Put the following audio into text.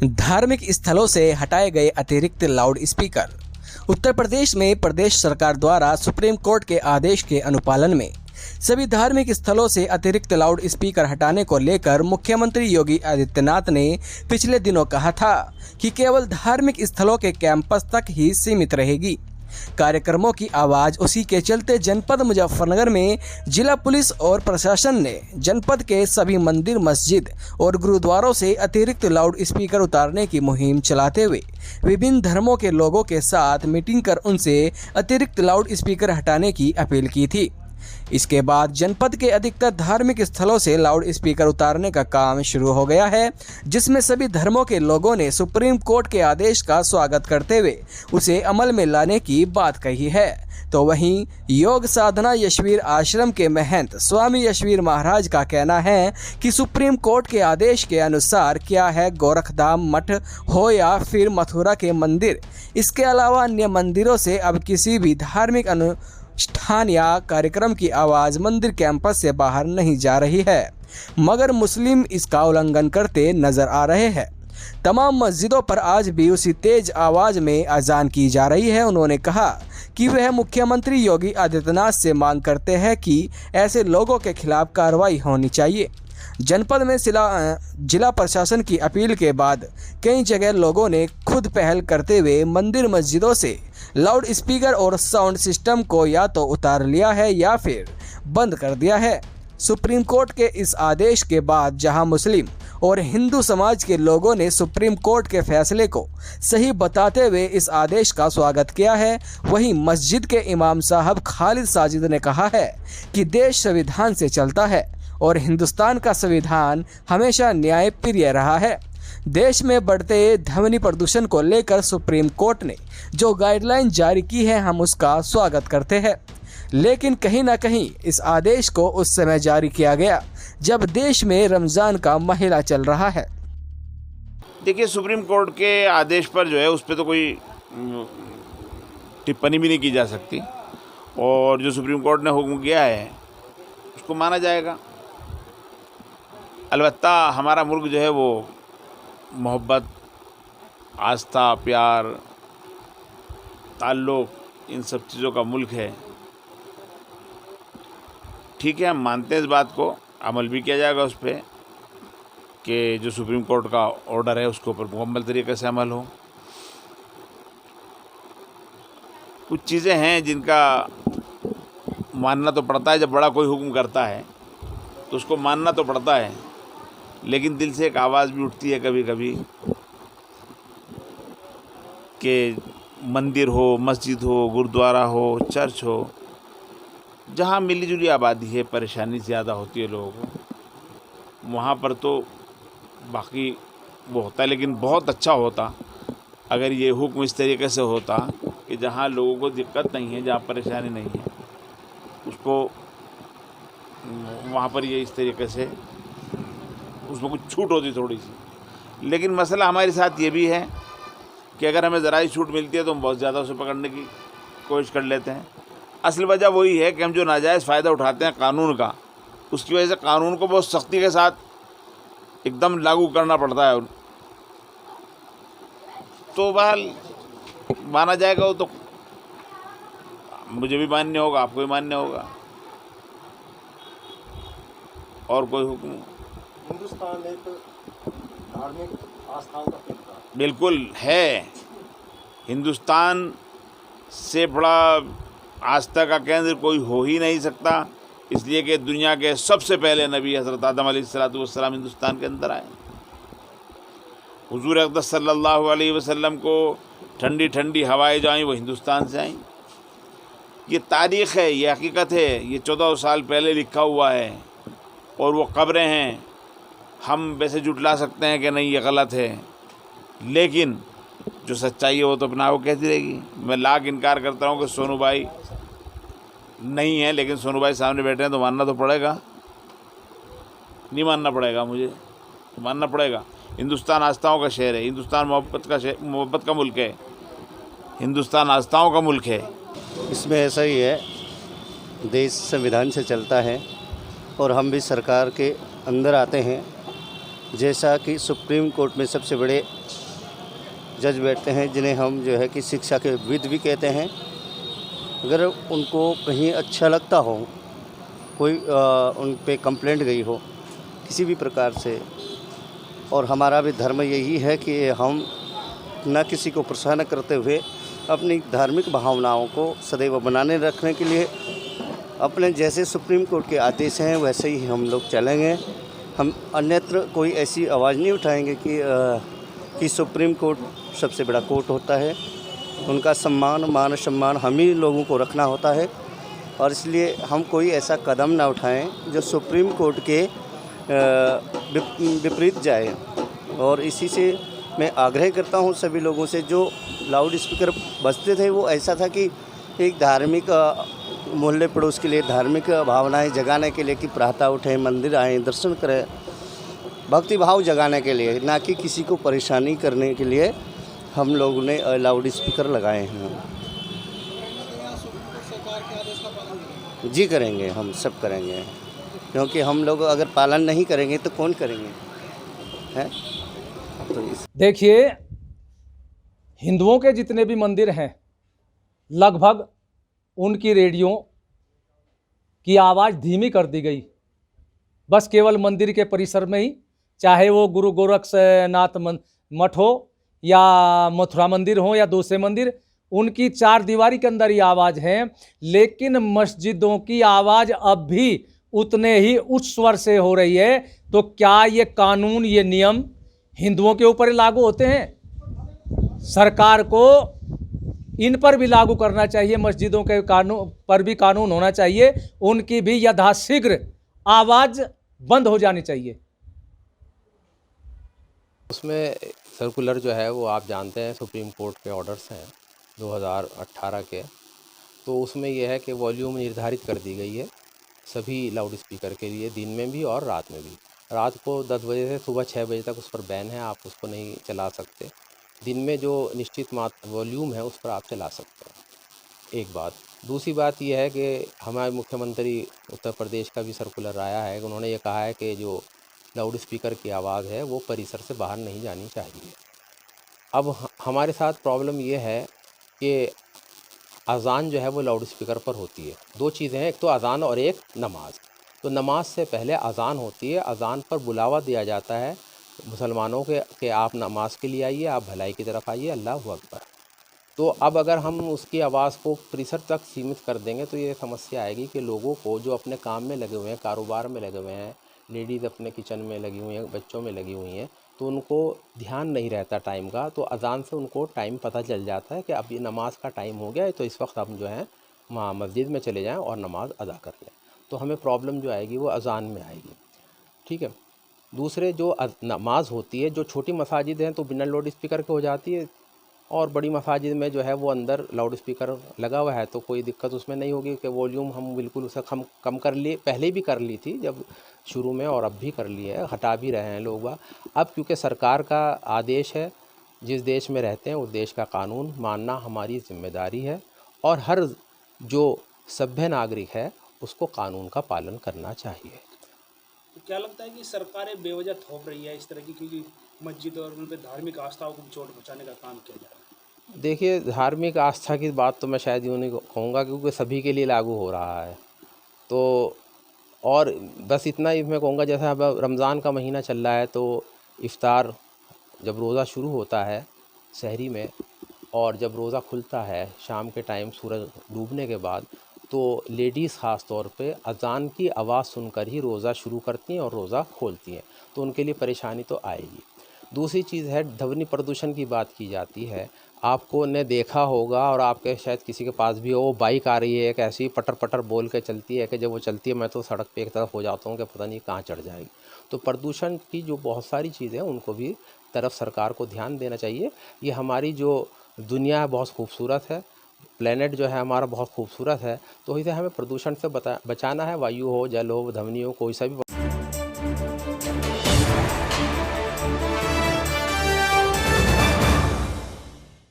धार्मिक स्थलों से हटाए गए अतिरिक्त लाउड स्पीकर। उत्तर प्रदेश में प्रदेश सरकार द्वारा सुप्रीम कोर्ट के आदेश के अनुपालन में सभी धार्मिक स्थलों से अतिरिक्त लाउड स्पीकर हटाने को लेकर मुख्यमंत्री योगी आदित्यनाथ ने पिछले दिनों कहा था कि केवल धार्मिक स्थलों के कैंपस तक ही सीमित रहेगी। कार्यक्रमों की आवाज़ उसी के चलते जनपद मुजफ्फरनगर में जिला पुलिस और प्रशासन ने जनपद के सभी मंदिर, मस्जिद और गुरुद्वारों से अतिरिक्त लाउड स्पीकर उतारने की मुहिम चलाते हुए विभिन्न धर्मों के लोगों के साथ मीटिंग कर उनसे अतिरिक्त लाउड स्पीकर हटाने की अपील की थी। इसके बाद जनपद के अधिकतर धार्मिक स्थलों से लाउड स्पीकर उतारने का काम शुरू हो गया है, जिसमें सभी धर्मों के लोगों ने सुप्रीम कोर्ट के आदेश का स्वागत करते हुए उसे अमल में लाने की बात कही है। तो वहीं योग साधना यशवीर आश्रम के महंत स्वामी यशवीर महाराज का कहना है कि सुप्रीम कोर्ट के आदेश के अनुसार क्या है गोरखधाम मठ हो या फिर मथुरा के मंदिर, इसके अलावा अन्य मंदिरों से अब किसी भी धार्मिक अनुष्ठान या कार्यक्रम की आवाज़ मंदिर कैंपस से बाहर नहीं जा रही है, मगर मुस्लिम इसका उल्लंघन करते नजर आ रहे हैं। तमाम मस्जिदों पर आज भी उसी तेज आवाज़ में अजान की जा रही है। उन्होंने कहा कि वह मुख्यमंत्री योगी आदित्यनाथ से मांग करते हैं कि ऐसे लोगों के खिलाफ कार्रवाई होनी चाहिए। जनपद में जिला प्रशासन की अपील के बाद कई जगह लोगों ने खुद पहल करते हुए मंदिर मस्जिदों से लाउड स्पीकर और साउंड सिस्टम को या तो उतार लिया है या फिर बंद कर दिया है। सुप्रीम कोर्ट के इस आदेश के बाद जहां मुस्लिम और हिंदू समाज के लोगों ने सुप्रीम कोर्ट के फैसले को सही बताते हुए इस आदेश का स्वागत किया है, वहीं मस्जिद के इमाम साहब खालिद साजिद ने कहा है कि देश संविधान से चलता है और हिंदुस्तान का संविधान हमेशा न्यायप्रिय रहा है। देश में बढ़ते ध्वनि प्रदूषण को लेकर सुप्रीम कोर्ट ने जो गाइडलाइन जारी की है, हम उसका स्वागत करते हैं, लेकिन कहीं ना कहीं इस आदेश को उस समय जारी किया गया जब देश में रमज़ान का महीना चल रहा है। देखिए, सुप्रीम कोर्ट के आदेश पर जो है उस पर तो कोई टिप्पणी भी नहीं की जा सकती और जो सुप्रीम कोर्ट ने हुक्म किया है उसको माना जाएगा। अलबत्ता हमारा मुल्क जो है वो मोहब्बत, आस्था, प्यार, ताल्लुक़, इन सब चीज़ों का मुल्क है। ठीक है, हम मानते हैं इस बात को, अमल भी किया जाएगा उस पर कि जो सुप्रीम कोर्ट का ऑर्डर है उसके ऊपर मुकम्मल तरीके से अमल हो। कुछ चीज़ें हैं जिनका मानना तो पड़ता है, जब बड़ा कोई हुक्म करता है तो उसको मानना तो पड़ता है, लेकिन दिल से एक आवाज़ भी उठती है कभी कभी कि मंदिर हो, मस्जिद हो, गुरुद्वारा हो, चर्च हो, जहाँ मिलीजुली आबादी है, परेशानी ज़्यादा होती है लोगों को, वहाँ पर तो बाकी वो होता है। लेकिन बहुत अच्छा होता अगर ये हुक्म इस तरीके से होता कि जहाँ लोगों को दिक्कत नहीं है, जहाँ परेशानी नहीं है, उसको वहाँ पर ये इस तरीके से उसमें कुछ छूट होती थोड़ी सी। लेकिन मसला हमारे साथ ये भी है कि अगर हमें ज़रा ही छूट मिलती है तो हम बहुत ज़्यादा उसे पकड़ने की कोशिश कर लेते हैं। असल वजह वही है कि हम जो नाजायज़ फ़ायदा उठाते हैं कानून का, उसकी वजह से कानून को बहुत सख्ती के साथ एकदम लागू करना पड़ता है। तो बहरहाल माना जाएगा, वो तो मुझे भी मान्य होगा, आपको भी मान्य होगा। और कोई हुक्म, हिंदुस्तान एक धार्मिक आस्थाओं का केंद्र बिल्कुल है। हिंदुस्तान से बड़ा आस्था का केंद्र कोई हो ही नहीं सकता, इसलिए कि दुनिया के सबसे पहले नबी हज़रत आदम अलैहिस्सलाम हिंदुस्तान के अंदर आए। हुजूर अक़दस सल्लल्लाहु अलैहि वसल्लम को ठंडी ठंडी हवाएं जो आई वो हिंदुस्तान से आई। ये तारीख़ है, ये हकीकत है, ये 1400 साल पहले लिखा हुआ है और वो कब्रें हैं। हम वैसे जुटला सकते हैं कि नहीं ये गलत है, लेकिन जो सच्चाई है वो तो अपना वो कहती रहेगी। मैं लाख इनकार करता हूँ कि सोनू भाई नहीं है, लेकिन सोनू भाई सामने बैठे हैं तो मानना तो पड़ेगा। नहीं मानना पड़ेगा, मुझे मानना पड़ेगा। हिंदुस्तान आस्थाओं का शहर है, हिंदुस्तान मोहब्बत का मुल्क है, हिंदुस्तान आस्थाओं का मुल्क है। इसमें ऐसा ही है, देश संविधान से चलता है और हम भी सरकार के अंदर आते हैं जैसा कि सुप्रीम कोर्ट में सबसे बड़े जज बैठते हैं, जिन्हें हम जो है कि शिक्षा के विद भी कहते हैं। अगर उनको कहीं अच्छा लगता हो, कोई उन पे कंप्लेंट गई हो किसी भी प्रकार से, और हमारा भी धर्म यही है कि हम न किसी को परेशान करते हुए अपनी धार्मिक भावनाओं को सदैव बनाने रखने के लिए अपने जैसे सुप्रीम कोर्ट के आदेश हैं वैसे ही हम लोग चलेंगे। हम अन्यत्र कोई ऐसी आवाज़ नहीं उठाएंगे कि सुप्रीम कोर्ट सबसे बड़ा कोर्ट होता है। उनका सम्मान, मान सम्मान हम ही लोगों को रखना होता है, और इसलिए हम कोई ऐसा कदम ना उठाएं जो सुप्रीम कोर्ट के विपरीत जाए। और इसी से मैं आग्रह करता हूं सभी लोगों से, जो लाउड स्पीकर बजते थे वो ऐसा था कि एक धार्मिक मोहल्ले पड़ोस के लिए धार्मिक भावनाएं जगाने के लिए कि प्रातः उठें, मंदिर आएँ, दर्शन करें, भक्ति भाव जगाने के लिए, ना कि किसी को परेशानी करने के लिए हम लोगों ने लाउड स्पीकर लगाए हैं। जी करेंगे, हम सब करेंगे, क्योंकि हम लोग अगर पालन नहीं करेंगे तो कौन करेंगे, हैं? तो देखिए, हिंदुओं के जितने भी मंदिर हैं लगभग उनकी रेडियो की आवाज़ धीमी कर दी गई। बस केवल मंदिर के परिसर में ही, चाहे वो गुरु गोरक्षनाथ मठ हो या मथुरा मंदिर हो या दूसरे मंदिर, उनकी चार दीवारी के अंदर ही आवाज़ है। लेकिन मस्जिदों की आवाज़ अब भी उतने ही उच्च स्वर से हो रही है। तो क्या ये कानून, ये नियम हिंदुओं के ऊपर लागू होते हैं? सरकार को इन पर भी लागू करना चाहिए, मस्जिदों के कानून पर भी कानून होना चाहिए, उनकी भी यथाशीघ्र आवाज़ बंद हो जानी चाहिए। उसमें सर्कुलर जो है वो आप जानते हैं सुप्रीम कोर्ट के ऑर्डर्स हैं 2018 के, तो उसमें यह है कि वॉल्यूम निर्धारित कर दी गई है सभी लाउड स्पीकर के लिए, दिन में भी और रात में भी। रात को 10 बजे से सुबह 6 बजे तक उस पर बैन है, आप उसको नहीं चला सकते। दिन में जो निश्चित वॉल्यूम है उस पर आप चला सकते हैं, एक बात। दूसरी बात यह है कि हमारे मुख्यमंत्री उत्तर प्रदेश का भी सर्कुलर आया है, उन्होंने ये कहा है कि जो लाउड स्पीकर की आवाज़ है वो परिसर से बाहर नहीं जानी चाहिए। अब हमारे साथ प्रॉब्लम ये है कि अज़ान जो है वो लाउड स्पीकर पर होती है। दो चीज़ें हैं, एक तो अज़ान और एक नमाज। तो नमाज से पहले अज़ान होती है, अज़ान पर बुलावा दिया जाता है मुसलमानों के कि आप नमाज के लिए आइए, आप भलाई की तरफ आइए, अल्लाहु अकबर। तो अब अगर हम उसकी आवाज़ को परिसर तक सीमित कर देंगे तो ये समस्या आएगी कि लोगों को जो अपने काम में लगे हुए हैं, कारोबार में लगे हुए हैं, लेडीज़ अपने किचन में लगी हुई हैं, बच्चों में लगी हुई हैं, तो उनको ध्यान नहीं रहता टाइम का। तो अज़ान से उनको टाइम पता चल जाता है कि अब ये नमाज का टाइम हो गया है, तो इस वक्त हम जो है वहाँ मस्जिद में चले जाएं और नमाज अदा कर लें। तो हमें प्रॉब्लम जो आएगी वो अज़ान में आएगी, ठीक है। दूसरे जो नमाज होती है, जो छोटी मसाजिद हैं तो बिना लाउड स्पीकर के हो जाती है, और बड़ी मसाजिद में जो है वो अंदर लाउड स्पीकर लगा हुआ है, तो कोई दिक्कत उसमें नहीं होगी कि वॉल्यूम हम बिल्कुल उसे कम कर लिए। पहले भी कर ली थी जब शुरू में, और अब भी कर ली है, हटा भी रहे हैं लोग। अब क्योंकि सरकार का आदेश है, जिस देश में रहते हैं उस देश का कानून मानना हमारी जिम्मेदारी है, और हर जो सभ्य नागरिक है उसको कानून का पालन करना चाहिए। तो क्या लगता है कि सरकारें बेवजह थोप रही है इस तरह की, क्योंकि मस्जिद और उन पर धार्मिक आस्थाओं को चोट पहुँचाने का काम किया जा रहा है? देखिए, धार्मिक आस्था की बात तो मैं शायद यूँ नहीं कहूँगा, क्योंकि सभी के लिए लागू हो रहा है। तो और बस इतना ही मैं कहूँगा, जैसे अब रमज़ान का महीना चल रहा है, तो इफ़्तार जब रोज़ा शुरू होता है शहरी में, और जब रोज़ा खुलता है शाम के टाइम सूरज डूबने के बाद, तो लेडीज़ ख़ास तौर पे अज़ान की आवाज़ सुनकर ही रोज़ा शुरू करती हैं और रोज़ा खोलती हैं, तो उनके लिए परेशानी तो आएगी। दूसरी चीज़ है, ध्वनि प्रदूषण की बात की जाती है। आपको ने देखा होगा, और आपके शायद किसी के पास भी हो, वो बाइक आ रही है एक ऐसी पटर पटर बोल के चलती है कि जब वो चलती है मैं तो सड़क पे एक तरफ हो जाता हूँ कि पता नहीं कहाँ चढ़ जाएगी। तो प्रदूषण की जो बहुत सारी चीज़ें हैं उनको भी तरफ सरकार को ध्यान देना चाहिए। ये हमारी जो दुनिया है बहुत खूबसूरत है, प्लेनेट जो है हमारा बहुत खूबसूरत है, तो इसे हमें प्रदूषण से बचाना है। वायु हो, जल हो, ध्वनि हो, कोई सा भी